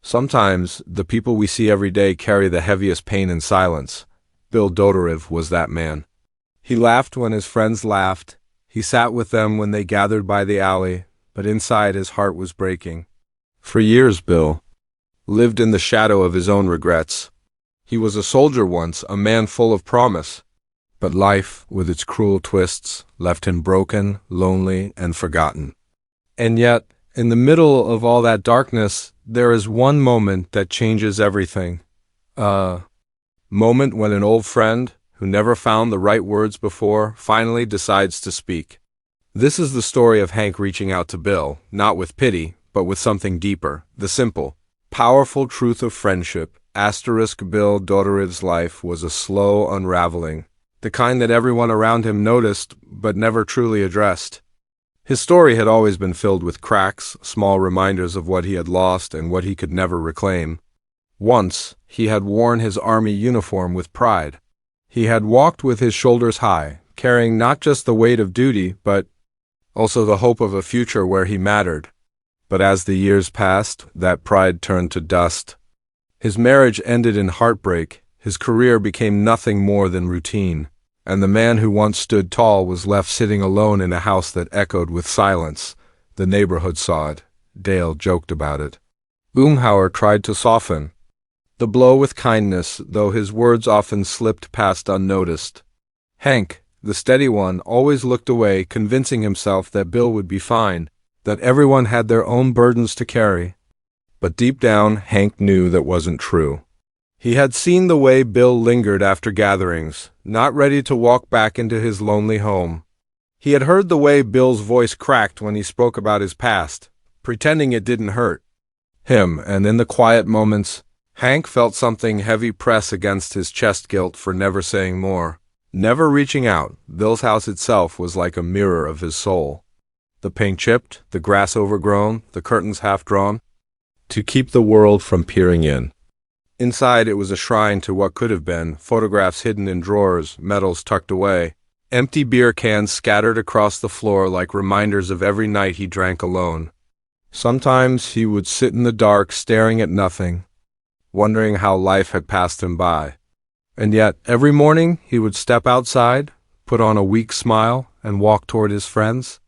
Sometimes, the people we see every day carry the heaviest pain in silence. Bill Dauterive was that man. He laughed when his friends laughed. He sat with them when they gathered by the alley, but inside his heart was breaking. For years, Bill lived in the shadow of his own regrets. He was a soldier once, a man full of promise. But life, with its cruel twists, left him broken, lonely, and forgotten. And yet, in the middle of all that darkness, there is one moment that changes everything. A moment when an old friend, who never found the right words before, finally decides to speak. This is the story of Hank reaching out to Bill, not with pity, but with something deeper, the simple, powerful truth of friendship. Bill Dauterive's life was a slow unraveling, the kind that everyone around him noticed but never truly addressed. His story had always been filled with cracks, small reminders of what he had lost and what he could never reclaim. Once, he had worn his army uniform with pride. He had walked with his shoulders high, carrying not just the weight of duty, but also the hope of a future where he mattered. But as the years passed, that pride turned to dust. His marriage ended in heartbreak, his career became nothing more than routine, and the man who once stood tall was left sitting alone in a house that echoed with silence. The neighborhood saw it. Dale joked about it. Boomhauer tried to soften the blow with kindness, though his words often slipped past unnoticed. Hank, the steady one, always looked away, convincing himself that Bill would be fine, that everyone had their own burdens to carry. But deep down, Hank knew that wasn't true. He had seen the way Bill lingered after gatherings, not ready to walk back into his lonely home. He had heard the way Bill's voice cracked when he spoke about his past, pretending it didn't hurt him, and in the quiet moments, Hank felt something heavy press against his chest, guilt for never saying more, never reaching out. Bill's house itself was like a mirror of his soul. The paint chipped, the grass overgrown, the curtains half-drawn, to keep the world from peering in. Inside, it was a shrine to what could have been, photographs hidden in drawers, medals tucked away, empty beer cans scattered across the floor like reminders of every night he drank alone. Sometimes he would sit in the dark, staring at nothing, wondering how life had passed him by. And yet, every morning, he would step outside, put on a weak smile, and walk toward his friends.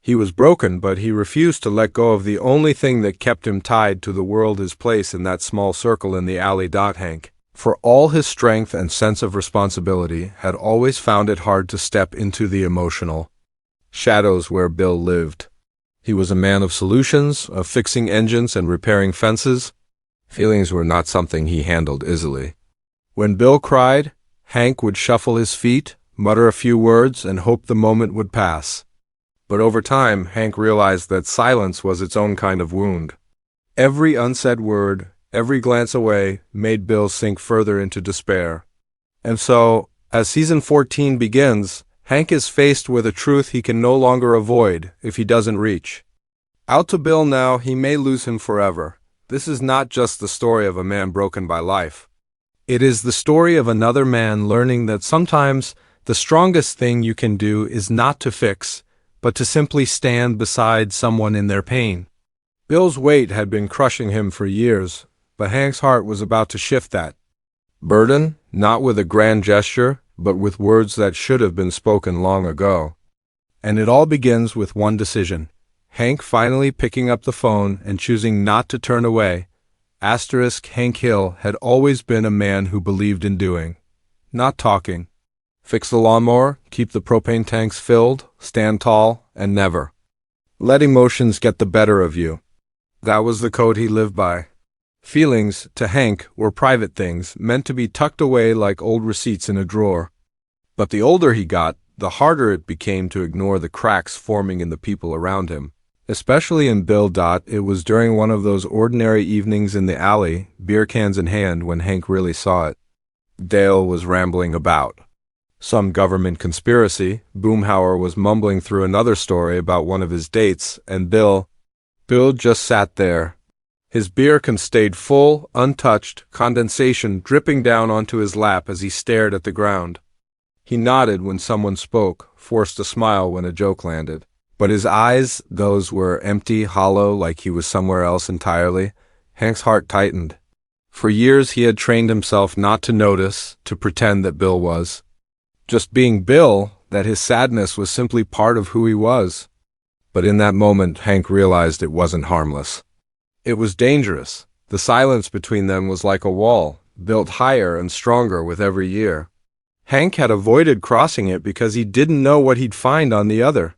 He was broken, but he refused to let go of the only thing that kept him tied to the world, his place in that small circle in the alley. Hank, for all his strength and sense of responsibility, had always found it hard to step into the emotional shadows where Bill lived. He was a man of solutions, of fixing engines and repairing fences. Feelings were not something he handled easily. When Bill cried, Hank would shuffle his feet, mutter a few words, and hope the moment would pass. But over time, Hank realized that silence was its own kind of wound. Every unsaid word, every glance away, made Bill sink further into despair. And so, as season 14 begins, Hank is faced with a truth he can no longer avoid if he doesn't reach out to Bill now. He may lose him forever. This is not just the story of a man broken by life. It is the story of another man learning that sometimes the strongest thing you can do is not to fix, but to simply stand beside someone in their pain. Bill's weight had been crushing him for years, but Hank's heart was about to shift that burden, not with a grand gesture, but with words that should have been spoken long ago. And it all begins with one decision. Hank finally picking up the phone and choosing not to turn away. Hank Hill had always been a man who believed in doing, not talking. Fix the lawnmower, keep the propane tanks filled, stand tall, and never let emotions get the better of you. That was the code he lived by. Feelings, to Hank, were private things, meant to be tucked away like old receipts in a drawer. But the older he got, the harder it became to ignore the cracks forming in the people around him. Especially in Bill. It was during one of those ordinary evenings in the alley, beer cans in hand, when Hank really saw it. Dale was rambling about some government conspiracy. Boomhauer was mumbling through another story about one of his dates, and Bill just sat there. His beer can stayed full, untouched, condensation dripping down onto his lap as he stared at the ground. He nodded when someone spoke, forced a smile when a joke landed. But his eyes, those were empty, hollow, like he was somewhere else entirely. Hank's heart tightened. For years he had trained himself not to notice, to pretend that Bill was just being Bill, that his sadness was simply part of who he was. But in that moment, Hank realized it wasn't harmless. It was dangerous. The silence between them was like a wall, built higher and stronger with every year. Hank had avoided crossing it because he didn't know what he'd find on the other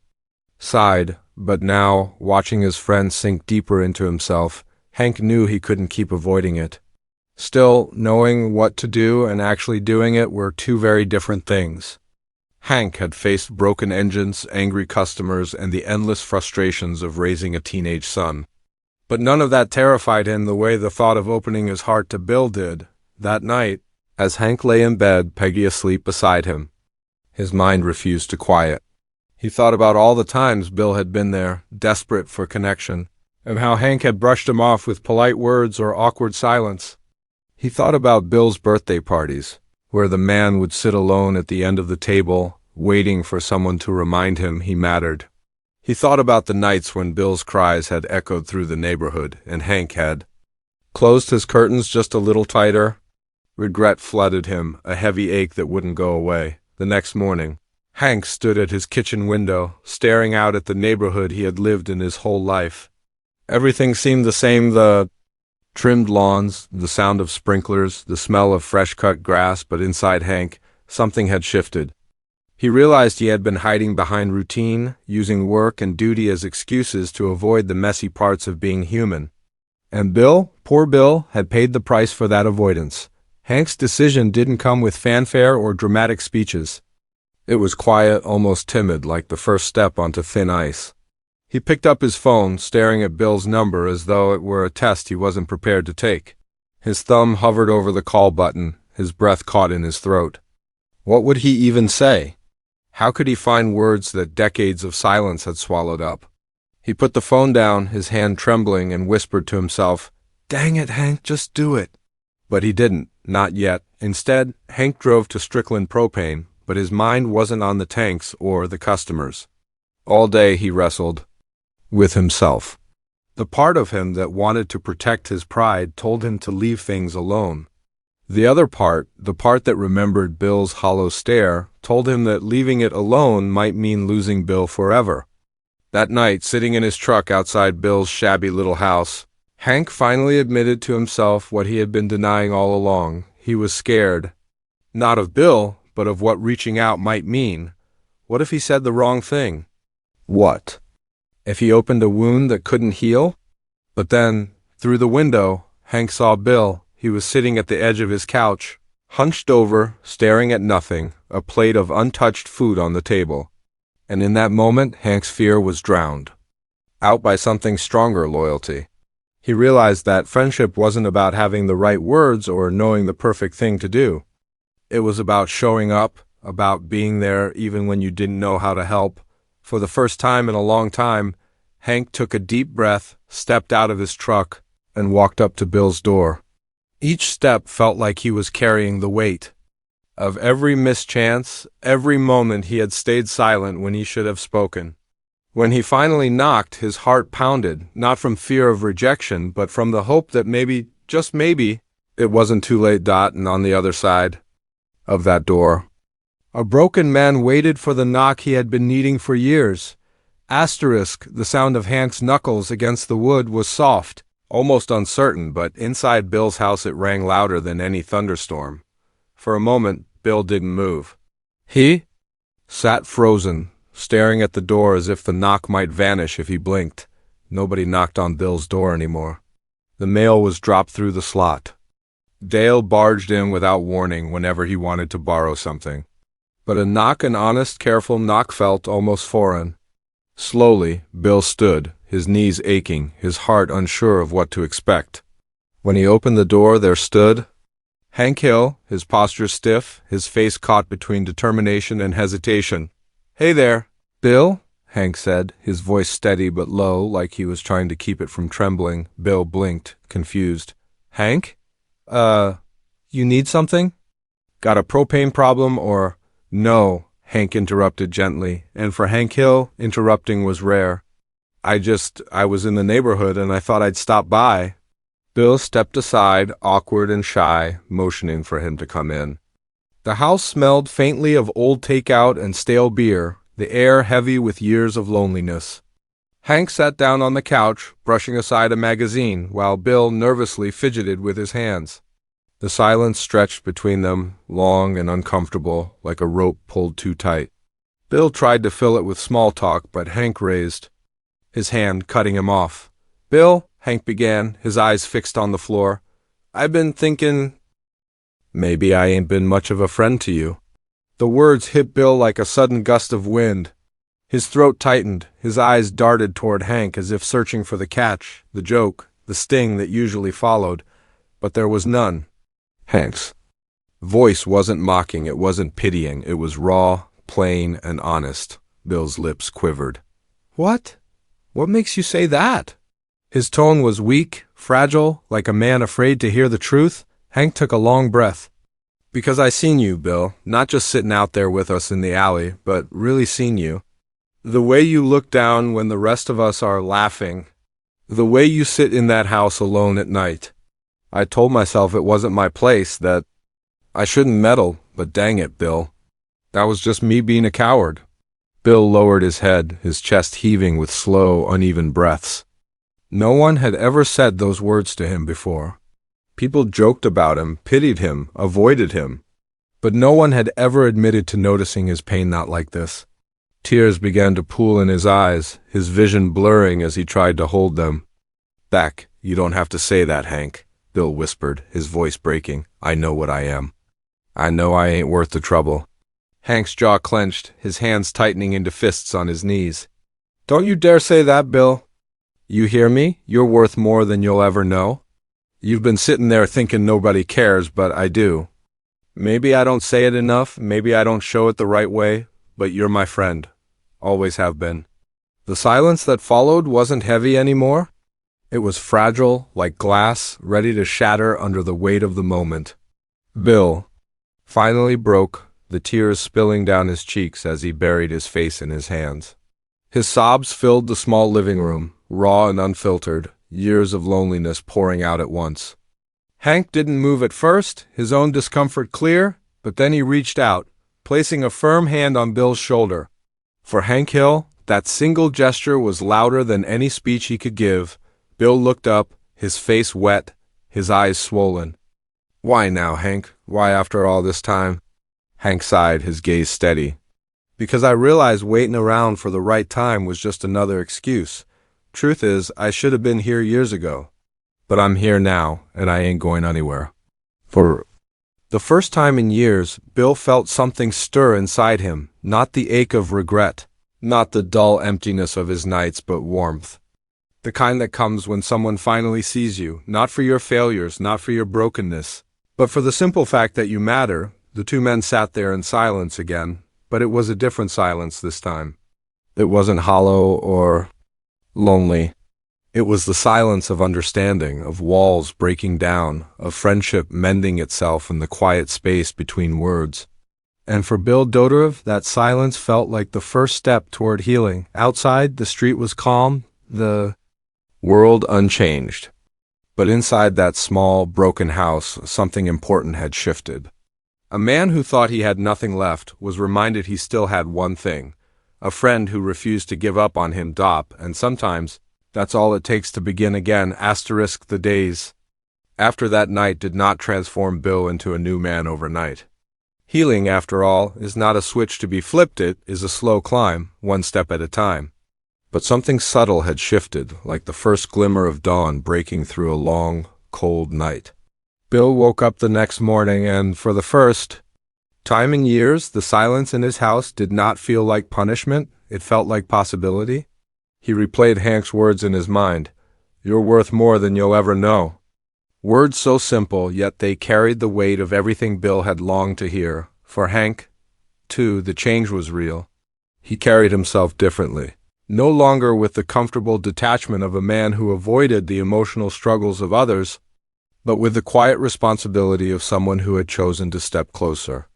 side, but now, watching his friend sink deeper into himself, Hank knew he couldn't keep avoiding it. Still, knowing what to do and actually doing it were two very different things. Hank had faced broken engines, angry customers, and the endless frustrations of raising a teenage son. But none of that terrified him the way the thought of opening his heart to Bill did. That night, as Hank lay in bed, Peggy asleep beside him, his mind refused to quiet. He thought about all the times Bill had been there, desperate for connection, and how Hank had brushed him off with polite words or awkward silence. He thought about Bill's birthday parties, where the man would sit alone at the end of the table, waiting for someone to remind him he mattered. He thought about the nights when Bill's cries had echoed through the neighborhood, and Hank had closed his curtains just a little tighter. Regret flooded him, a heavy ache that wouldn't go away. The next morning, Hank stood at his kitchen window, staring out at the neighborhood he had lived in his whole life. Everything seemed the same, the trimmed lawns, the sound of sprinklers, the smell of fresh-cut grass, but inside Hank, something had shifted. He realized he had been hiding behind routine, using work and duty as excuses to avoid the messy parts of being human. And Bill, poor Bill, had paid the price for that avoidance. Hank's decision didn't come with fanfare or dramatic speeches. It was quiet, almost timid, like the first step onto thin ice. He picked up his phone, staring at Bill's number as though it were a test he wasn't prepared to take. His thumb hovered over the call button, his breath caught in his throat. What would he even say? How could he find words that decades of silence had swallowed up? He put the phone down, his hand trembling, and whispered to himself, "Dang it, Hank, just do it." But he didn't, not yet. Instead, Hank drove to Strickland Propane, but his mind wasn't on the tanks or the customers. All day he wrestled with himself. The part of him that wanted to protect his pride told him to leave things alone. The other part, the part that remembered Bill's hollow stare, told him that leaving it alone might mean losing Bill forever. That night, sitting in his truck outside Bill's shabby little house, Hank finally admitted to himself what he had been denying all along. He was scared. Not of Bill, but of what reaching out might mean. What if he said the wrong thing? What if he opened a wound that couldn't heal? But then, through the window, Hank saw Bill. He was sitting at the edge of his couch, hunched over, staring at nothing, a plate of untouched food on the table. And in that moment, Hank's fear was drowned out by something stronger, loyalty. He realized that friendship wasn't about having the right words or knowing the perfect thing to do. It was about showing up, about being there even when you didn't know how to help. For the first time in a long time, Hank took a deep breath, stepped out of his truck, and walked up to Bill's door. Each step felt like he was carrying the weight of every mischance, every moment he had stayed silent when he should have spoken. When he finally knocked, his heart pounded, not from fear of rejection, but from the hope that maybe, just maybe, it wasn't too late. And on the other side of that door, a broken man waited for the knock he had been needing for years. The sound of Hank's knuckles against the wood was soft, almost uncertain, but inside Bill's house it rang louder than any thunderstorm. For a moment, Bill didn't move. He sat frozen, staring at the door as if the knock might vanish if he blinked. Nobody knocked on Bill's door anymore. The mail was dropped through the slot. Dale barged in without warning whenever he wanted to borrow something. But a knock, an honest, careful knock, felt almost foreign. Slowly, Bill stood, his knees aching, his heart unsure of what to expect. When he opened the door, there stood Hank Hill, his posture stiff, his face caught between determination and hesitation. "Hey there, Bill," Hank said, his voice steady but low, like he was trying to keep it from trembling. Bill blinked, confused. "Hank? You need something? Got a propane problem or—" "No," Hank interrupted gently, and for Hank Hill, interrupting was rare. I was in the neighborhood and I thought I'd stop by." Bill stepped aside, awkward and shy, motioning for him to come in. The house smelled faintly of old takeout and stale beer, the air heavy with years of loneliness. Hank sat down on the couch, brushing aside a magazine, while Bill nervously fidgeted with his hands. The silence stretched between them, long and uncomfortable, like a rope pulled too tight. Bill tried to fill it with small talk, but Hank raised his hand, cutting him off. "Bill," Hank began, his eyes fixed on the floor, "I've been thinking maybe I ain't been much of a friend to you." The words hit Bill like a sudden gust of wind. His throat tightened, his eyes darted toward Hank as if searching for the catch, the joke, the sting that usually followed, but there was none. Hank's voice wasn't mocking, it wasn't pitying, it was raw, plain, and honest. Bill's lips quivered. "What? What makes you say that?" His tone was weak, fragile, like a man afraid to hear the truth. Hank took a long breath. "Because I seen you, Bill, not just sitting out there with us in the alley, but really seen you. The way you look down when the rest of us are laughing. The way you sit in that house alone at night. I told myself it wasn't my place, that I shouldn't meddle, but dang it, Bill. That was just me being a coward." Bill lowered his head, his chest heaving with slow, uneven breaths. No one had ever said those words to him before. People joked about him, pitied him, avoided him. But no one had ever admitted to noticing his pain not like this. Tears began to pool in his eyes, his vision blurring as he tried to hold them. "Back, you don't have to say that, Hank," Bill whispered, his voice breaking. "I know what I am. I know I ain't worth the trouble." Hank's jaw clenched, his hands tightening into fists on his knees. "Don't you dare say that, Bill. You hear me? You're worth more than you'll ever know. You've been sitting there thinking nobody cares, but I do. Maybe I don't say it enough, maybe I don't show it the right way, but you're my friend. Always have been." The silence that followed wasn't heavy anymore. It was fragile, like glass, ready to shatter under the weight of the moment. Bill finally broke, the tears spilling down his cheeks as he buried his face in his hands. His sobs filled the small living room, raw and unfiltered, years of loneliness pouring out at once. Hank didn't move at first, his own discomfort clear, but then he reached out, placing a firm hand on Bill's shoulder. For Hank Hill, that single gesture was louder than any speech he could give. Bill looked up, his face wet, his eyes swollen. "Why now, Hank? Why after all this time?" Hank sighed, his gaze steady. "Because I realized waiting around for the right time was just another excuse. Truth is, I should have been here years ago. But I'm here now, and I ain't going anywhere." For the first time in years, Bill felt something stir inside him, not the ache of regret, not the dull emptiness of his nights, but warmth. The kind that comes when someone finally sees you, not for your failures, not for your brokenness, but for the simple fact that you matter. The two men sat there in silence again, but it was a different silence this time. It wasn't hollow or lonely. It was the silence of understanding, of walls breaking down, of friendship mending itself in the quiet space between words. And for Bill Dauterive, that silence felt like the first step toward healing. Outside, the street was calm, the world unchanged. But inside that small, broken house, something important had shifted. A man who thought he had nothing left was reminded he still had one thing, a friend who refused to give up on him. And sometimes that's all it takes to begin again. The days after that night did not transform Bill into a new man overnight. Healing, after all, is not a switch to be flipped. It is a slow climb, one step at a time. But something subtle had shifted, like the first glimmer of dawn breaking through a long, cold night. Bill woke up the next morning, and for the first time in years, the silence in his house did not feel like punishment. It felt like possibility. He replayed Hank's words in his mind. "You're worth more than you'll ever know." Words so simple, yet they carried the weight of everything Bill had longed to hear. For Hank, too, the change was real. He carried himself differently. No longer with the comfortable detachment of a man who avoided the emotional struggles of others, but with the quiet responsibility of someone who had chosen to step closer.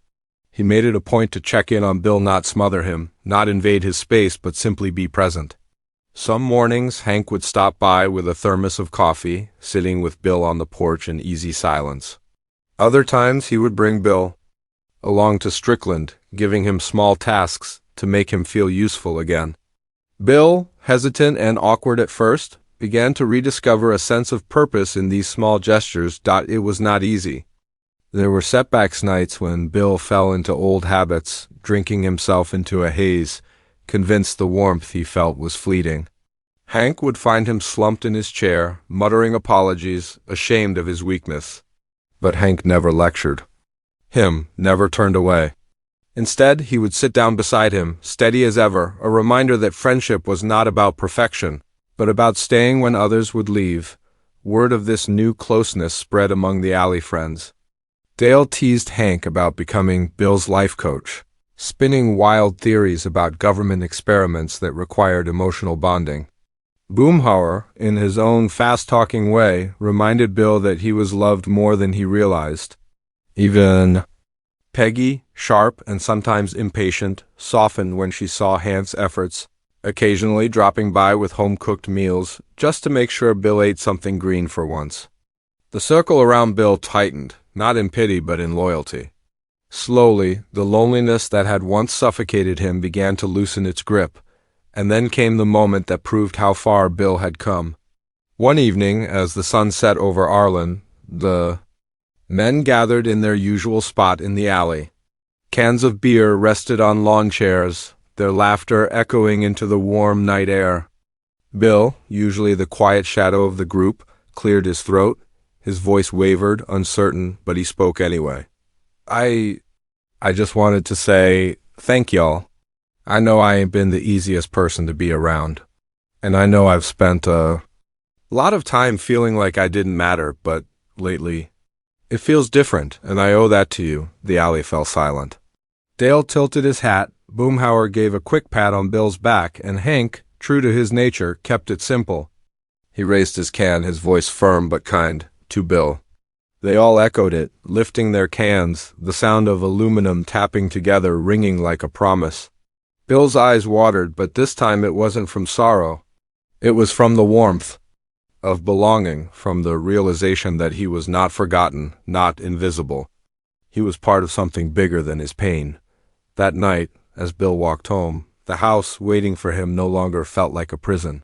He made it a point to check in on Bill, not smother him, not invade his space, but simply be present. Some mornings, Hank would stop by with a thermos of coffee, sitting with Bill on the porch in easy silence. Other times, he would bring Bill along to Strickland, giving him small tasks to make him feel useful again. Bill, hesitant and awkward at first, began to rediscover a sense of purpose in these small gestures. It was not easy. There were setbacks nights when Bill fell into old habits, drinking himself into a haze, convinced the warmth he felt was fleeting. Hank would find him slumped in his chair, muttering apologies, ashamed of his weakness. But Hank never lectured him, never turned away. Instead, he would sit down beside him, steady as ever, a reminder that friendship was not about perfection, but about staying when others would leave. Word of this new closeness spread among the alley friends. Dale teased Hank about becoming Bill's life coach, spinning wild theories about government experiments that required emotional bonding. Boomhauer, in his own fast-talking way, reminded Bill that he was loved more than he realized. Even Peggy, sharp and sometimes impatient, softened when she saw Hank's efforts, occasionally dropping by with home-cooked meals just to make sure Bill ate something green for once. The circle around Bill tightened, not in pity but in loyalty. Slowly, the loneliness that had once suffocated him began to loosen its grip, and then came the moment that proved how far Bill had come. One evening, as the sun set over Arlen, the men gathered in their usual spot in the alley. Cans of beer rested on lawn chairs, their laughter echoing into the warm night air. Bill, usually the quiet shadow of the group, cleared his throat. His voice wavered, uncertain, but he spoke anyway. I just wanted to say thank y'all. I know I ain't been the easiest person to be around. And I know I've spent a lot of time feeling like I didn't matter, but lately it feels different, and I owe that to you. The alley fell silent. Dale tilted his hat, Boomhauer gave a quick pat on Bill's back, and Hank, true to his nature, kept it simple. He raised his can, his voice firm but kind, to Bill. They all echoed it, lifting their cans, the sound of aluminum tapping together ringing like a promise. Bill's eyes watered, but this time it wasn't from sorrow. It was from the warmth of belonging, from the realization that he was not forgotten, not invisible. He was part of something bigger than his pain. That night, as Bill walked home, the house waiting for him no longer felt like a prison.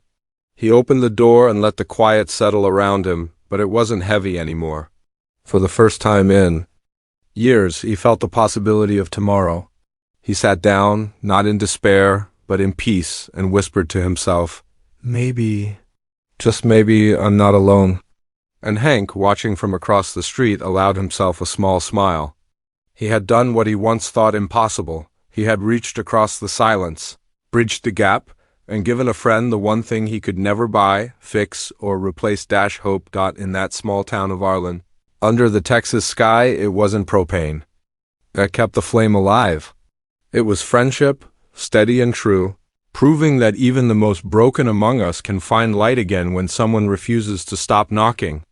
He opened the door and let the quiet settle around him, but it wasn't heavy anymore. For the first time in years, he felt the possibility of tomorrow. He sat down, not in despair, but in peace, and whispered to himself, "Maybe, just maybe, I'm not alone." And Hank, watching from across the street, allowed himself a small smile. He had done what he once thought impossible. He had reached across the silence, bridged the gap, and given a friend the one thing he could never buy, fix, or replace. Hope. In that small town of Arlen, under the Texas sky, it wasn't propane that kept the flame alive. It was friendship, steady and true, proving that even the most broken among us can find light again when someone refuses to stop knocking.